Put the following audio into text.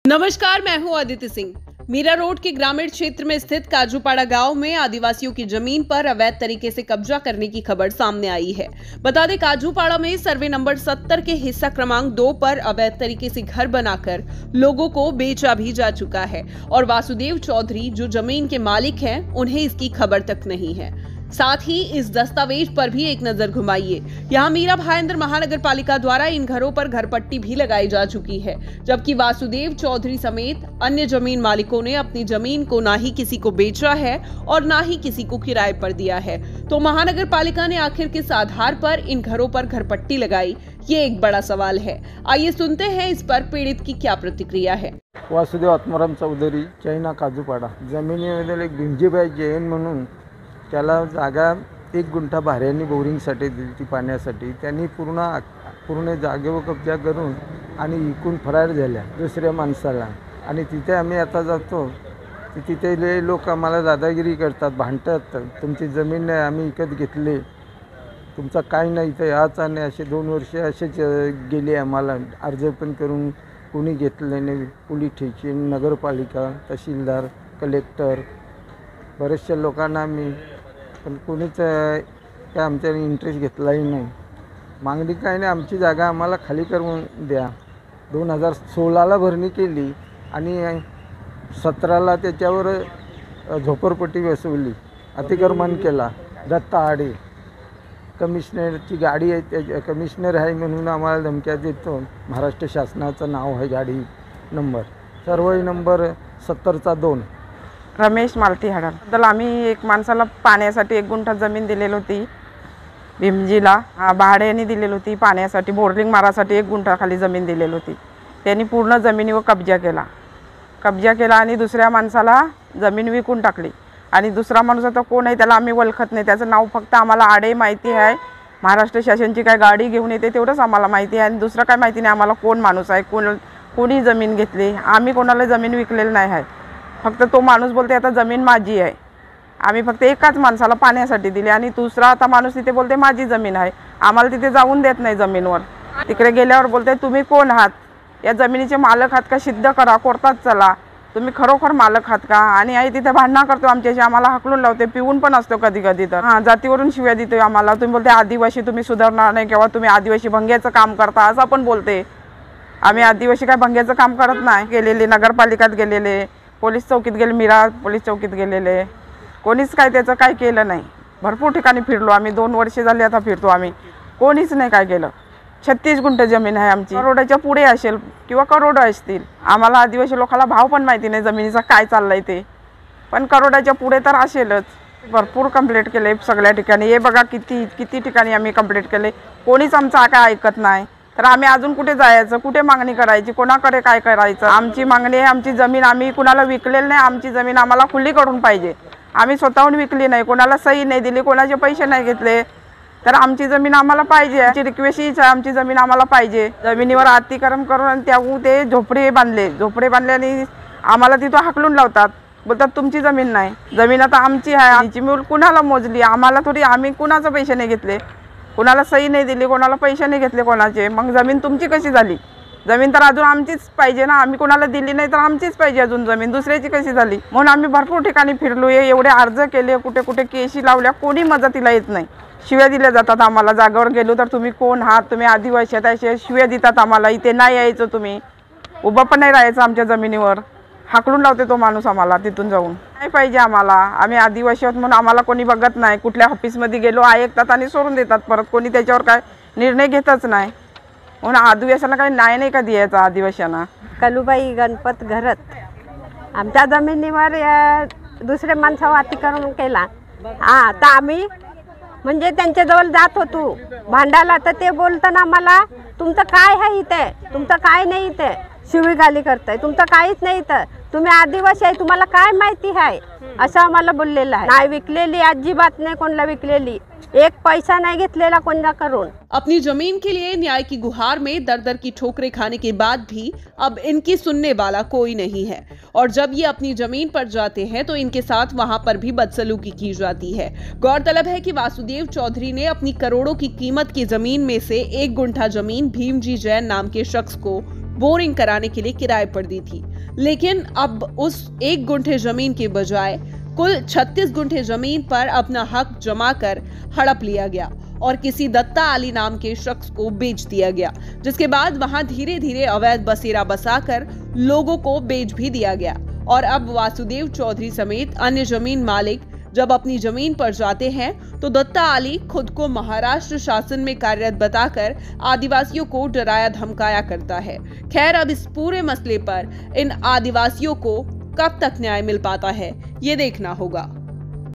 नमस्कार, मैं हूं अदिति सिंह। मीरा रोड के ग्रामीण क्षेत्र में स्थित काजूपाड़ा गांव में आदिवासियों की जमीन पर अवैध तरीके से कब्जा करने की खबर सामने आई है। बता दें, काजूपाड़ा में सर्वे नंबर 70 के हिस्सा क्रमांक 2 पर अवैध तरीके से घर बनाकर लोगों को बेचा भी जा चुका है और वासुदेव चौधरी जो जमीन के मालिक हैं, उन्हें इसकी खबर तक नहीं है। साथ ही इस दस्तावेज पर भी एक नजर घुमाइए। यहाँ मीरा भाईंदर महानगर पालिका द्वारा इन घरों पर घरपट्टी भी लगाई जा चुकी है, जबकि वासुदेव चौधरी समेत अन्य जमीन मालिकों ने अपनी जमीन को ना ही किसी को बेचा है और ना ही किसी को किराए पर दिया है। तो महानगर पालिका ने आखिर किस आधार पर इन घरों पर घरपट्टी लगाई, ये एक बड़ा सवाल है। आइए सुनते हैं इस पर पीड़ित की क्या प्रतिक्रिया है। वासुदेव आत्माराम चौधरी, चैना काजूपाड़ा, जमिनीमध्ये एक भीमजीभाई जैन म्हणून त्याला जागा 1 गुंठा भाड्याने बोरिंगसाठी दिली ती पाण्यासाठी। त्यांनी पूर्ण जागेवर कब्जा करून आणि इकून फरार झाल्या दुसऱ्या माणसाला। आणि तिथे आम्ही आता जातो, तिथले लोक आम्हाला दादागिरी करतात, भांडतात, तुमची जमीन आम्ही विकत घेतली, तुमचा काय नाही तर याच। आणि असे 2 वर्ष असेच गेले, आम्हाला अर्ज पण करून कोणी घेतले नाही। पोलीस स्टेशन, नगरपालिका, तहसीलदार, कलेक्टर, बरेचशा लोकांना आम्ही, पण कोणीच काय आमच्या इंटरेस्ट घेतलाही नाही। मागणी काय नाही, आमची जागा आम्हाला खाली करून द्या। 2016ला भरणी केली आणि 17ला त्याच्यावर झोपडपट्टी बसवली, अतिक्रमण केला। दत्ता आडे कमिशनरची गाडी आहे, कमिशनर आहे म्हणून आम्हाला धमक्या देतो। महाराष्ट्र शासनाचं नाव आहे, गाडी number survey number 70/2। Ramesh Malti हडल। आम्ही एक माणसाला पाण्यासाठी 1 गुंठा जमीन दिलेली होती, भीमजीला भाड्याने दिलेली होती। पाण्यासाठी बोरिंग मारासाठी 1 गुंठा खाली जमीन दिलेली होती। त्यांनी पूर्ण जमिनीवर कब्जा केला आणि दुसऱ्या माणसाला जमीन विकून टाकली। आणि दुसरा माणूस आता कोण आहे त्याला आम्ही ओळखत नाही, त्याचं नाव फक्त आम्हाला आडे माहिती आहे। महाराष्ट्र शासनाची काय गाडी घेऊन येते तेवढंच आम्हाला माहिती आहे, आणि दुसरं काय माहिती नाही आम्हाला कोण माणूस आहे, कोणी जमीन घेतली। आम्ही कोणाला जमीन विकलेली नाही आहे। फक्त तो माणूस बोलते आता जमीन माझी आहे। आम्ही फक्त एकाच माणसाला पाण्यासाठी दिली आणि दुसरा आता माणूस तिथे बोलते माझी जमीन आहे। आम्हाला तिथे जाऊन देत नाही जमीनवर। तिकडे गेल्यावर बोलते तुम्ही कोण आहात, या जमिनीचे मालक आहात का, सिद्ध करा, कोर्टात चला, तुम्ही खरोखर मालक आहात का। आणि आई तिथे भांडणं करतो आमच्याशी, आम्हाला हाकलून लावते, पिऊन पण असतो कधी कधी तर। जातीवरून शिव्या देतोय आम्हाला। तुम्ही बोलते आदिवासी, तुम्ही सुधारणार नाही किंवा तुम्ही आदिवासी भंग्याचं काम करता असं पण बोलते। आम्ही आदिवासी काय भंग्याचं काम करत नाही। गेलेले नगरपालिकात गेलेले, पोलीस चौकीत गेले, मीरा पोलीस चौकीत गेलेले, कोणीच काय त्याचं काय केलं नाही। भरपूर ठिकाणी फिरलो आम्ही, 2 वर्ष झाली आता फिरतो आम्ही, कोणीच नाही काय केलं। 36 गुंठ जमीन आहे आमची, करोडाच्या पुढे असेल किंवा करोड असतील। आम्हाला आदिवासी लोकांना भाव पण माहिती नाही जमिनीचा काय चाललाय ते, पण करोडाच्या पुढे तर असेलच। भरपूर कंप्लेंट केले सगळ्या ठिकाणी, हे बघा किती ठिकाणी आम्ही कंप्लेंट केले, कोणीच आमचं काय ऐकत नाही। तर आम्ही अजून कुठे जायचं, कुठे मागणी करायची, कोणाकडे काय करायचं। आमची मागणी आहे, आमची जमीन आम्ही कुणाला विकलेली नाही, आमची जमीन आम्हाला खुली करून पाहिजे। आम्ही स्वतःहून विकली नाही, कोणाला सही नाही दिली, कोणाचे पैसे नाही घेतले, तर आमची जमीन आम्हाला पाहिजे। आमची रिक्वेस्ट हीच आहे, आमची जमीन आम्हाला पाहिजे। जमिनीवर अतिक्रमण करून त्याहून ते झोपडे बांधले आणि आम्हाला तिथं हाकलून लावतात, बोलतात तुमची जमीन नाही। जमीन आता आमची आहे, आमची मिळून कुणाला मोजली, आम्हाला थोडी, आम्ही कुणाचे पैसे नाही घेतले, कोणाला सही नाही दिली, कोणाला पैसे नाही घेतले कोणाचे, मग जमीन तुमची कशी झाली। जमीन तर अजून आमचीच पाहिजे ना, आम्ही कोणाला दिली नाही तर आमचीच पाहिजे अजून जमीन, दुसऱ्याची कशी झाली। म्हणून आम्ही भरपूर ठिकाणी फिरलो, एवढे अर्ज केले, कुठे केशी लावल्या, कोणी मदतीला येत नाही। शिव्या दिल्या जातात आम्हाला, जागेवर गेलो तर तुम्ही कोण आहात, तुम्ही आदिवासी आहात, अशा शिव्या देतात आम्हाला। इथे नाही यायचं, तुम्ही उभं पण नाही राहायचं आमच्या जमिनीवर, हाकलून लावते तो माणूस आम्हाला तिथून जाऊन। नाही पाहिजे आम्हाला, आम्ही आदिवासी आहोत म्हणून आम्हाला कोणी बघत नाही। कुठल्या ऑफिसमध्ये गेलो ऐकतात आणि सोडून देतात, परत कोणी त्याच्यावर काय निर्णय घेतच नाही। म्हणून आदिवासीला काही नाही का द्यायचा आदिवासींना। कलुबाई गणपत घरत आमच्या जमिनीवर दुसरे माणसावर अतिक्रमण केला। तर आम्ही म्हणजे त्यांच्याजवळ जात होतो भांडायला, तर ते बोलताना आम्हाला तुमचं काय आहे इथे, तुमचं काय नाही इथे, शिवीगाळी करताय, तुमचं काहीच नाही इथं, तुम्ही आदिवासी आहे, तुम्हाला काय माहिती आहे, असं आम्हाला बोललेलं आहे। नाही विकलेली, अजिबात नाही कोणाला विकलेली, एक पैसा नहीं घेतलेला कोणा करून। अपनी जमीन के लिए न्याय की गुहार में दर दर की ठोकरें खाने के बाद भी अब इनकी सुनने वाला कोई नहीं है और जब ये अपनी जमीन पर जाते हैं तो इनके साथ वहां पर भी बदसलूकी की जाती है। गौरतलब है कि वासुदेव चौधरी ने अपनी करोड़ों की कीमत की जमीन में से 1 गुंठा जमीन भीमजी जैन नाम के शख्स को बोरिंग कराने के लिए किराए पर दी थी। लेकिन अब उस 1 गुंठे जमीन के बजाय कुल 36 गुंठे जमीन पर अपना हक जमा कर हड़प लिया गया और किसी दत्ता अली नाम के शख्स को बेच दिया गया, जिसके बाद वहां धीरे धीरे अवैध बसेरा बसाकर लोगों को बेच भी दिया गया। और अब वासुदेव चौधरी समेत अन्य जमीन मालिक जब अपनी जमीन पर जाते हैं तो दत्ता अली खुद को महाराष्ट्र शासन में कार्यरत बताकर आदिवासियों को डराया धमकाया करता है। खैर, अब इस पूरे मसले पर इन आदिवासियों को कब तक न्याय मिल पाता है, ये देखना होगा।